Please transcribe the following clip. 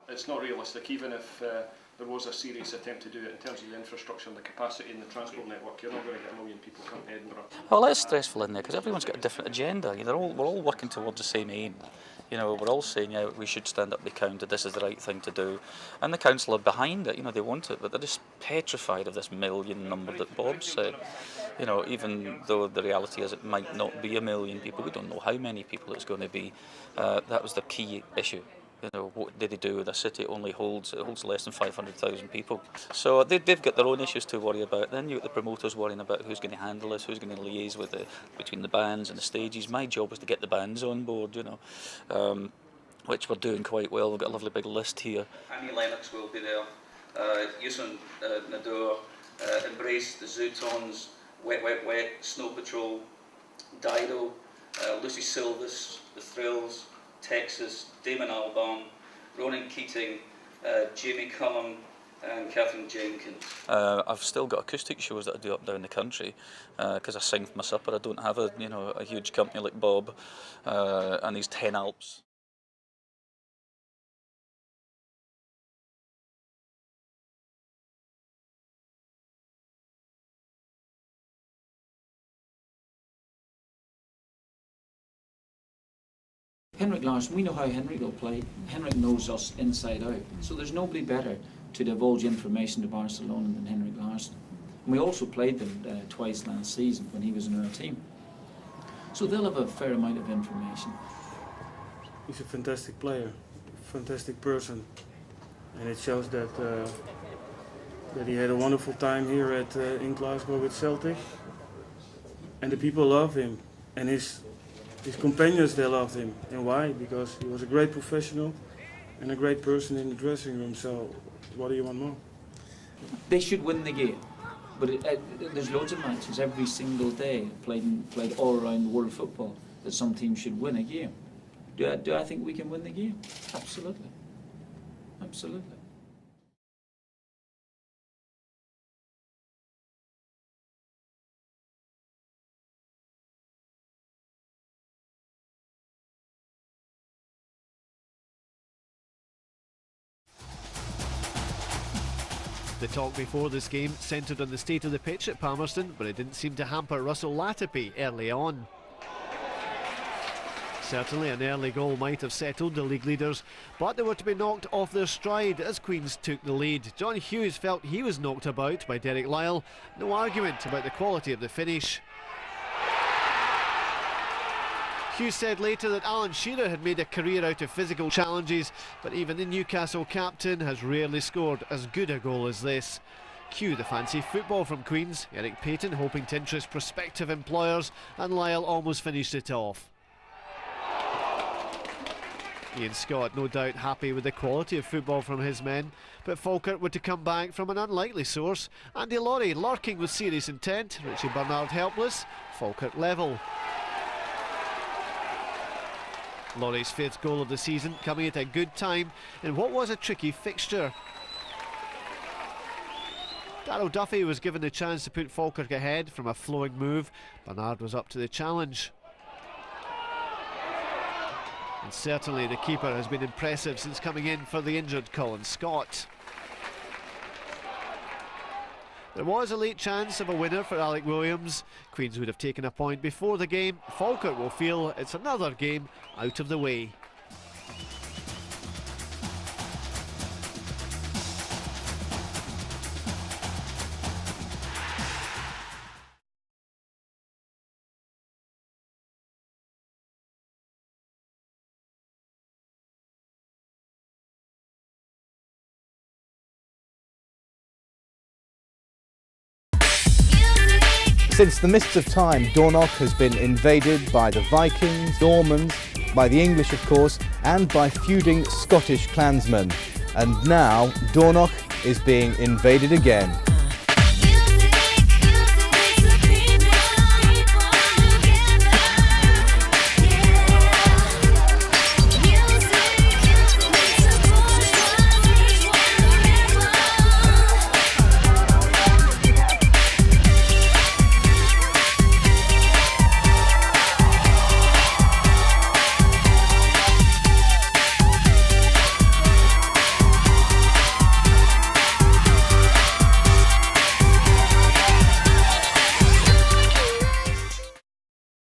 It's not realistic, even if there was a serious attempt to do it in terms of the infrastructure and the capacity in the transport network. You're not going to get 1 million people coming to Edinburgh. Well, it's stressful in there because everyone's got a different agenda. We're all working towards the same aim. We're all saying, yeah, we should stand up, be counted, this is the right thing to do. And the council are behind it, they want it, but they're just petrified of this million number that Bob said. Even though the reality is it might not be 1 million people, we don't know how many people it's going to be. That was the key issue. What did they do with a city? It holds less than 500,000 people. So they've got their own issues to worry about. Then you've got the promoters worrying about who's going to handle this, who's going to liaise with between the bands and the stages. My job was to get the bands on board, which we're doing quite well. We've got a lovely big list here. Annie Lennox will be there. Yusun Nador, Embrace, the Zootons, Wet Wet Wet, Snow Patrol, Dido, Lucy Silvers, The Thrills, Texas, Damon Albarn, Ronan Keating, Jamie Cullum and Catherine Jenkins. I've still got acoustic shows that I do up and down the country because I sing for my supper. I don't have a huge company like Bob and his 10 Alps. Henrik Larsson, we know how Henrik will play. Henrik knows us inside out. So there's nobody better to divulge information to Barcelona than Henrik Larsson. And we also played them twice last season when he was in our team. So they'll have a fair amount of information. He's a fantastic player, fantastic person. And it shows that he had a wonderful time here in Glasgow with Celtic. And the people love him. And his companions, they loved him. And why? Because he was a great professional and a great person in the dressing room. So what do you want more? They should win the game. But there's loads of matches every single day played all around the world football that some teams should win a game. Do I think we can win the game? Absolutely. Absolutely. The talk before this game centred on the state of the pitch at Palmerston, but it didn't seem to hamper Russell Latapy early on. Certainly an early goal might have settled the league leaders, but they were to be knocked off their stride as Queens took the lead. John Hughes felt he was knocked about by Derek Lyle. No argument about the quality of the finish. Hughes said later that Alan Shearer had made a career out of physical challenges, but even the Newcastle captain has rarely scored as good a goal as this. Cue the fancy football from Queens. Eric Payton hoping to interest prospective employers, and Lyle almost finished it off. Ian Scott no doubt happy with the quality of football from his men, but Falkirk were to come back from an unlikely source. Andy Laurie lurking with serious intent, Richie Bernard helpless, Falkirk level. Laurie's 5th goal of the season coming at a good time in what was a tricky fixture. Darryl Duffy was given the chance to put Falkirk ahead from a flowing move. Bernard was up to the challenge. And certainly the keeper has been impressive since coming in for the injured Colin Scott. There was a late chance of a winner for Alec Williams. Queens would have taken a point before the game. Falkirk will feel it's another game out of the way. Since the mists of time, Dornoch has been invaded by the Vikings, Normans, by the English of course, and by feuding Scottish clansmen. And now Dornoch is being invaded again.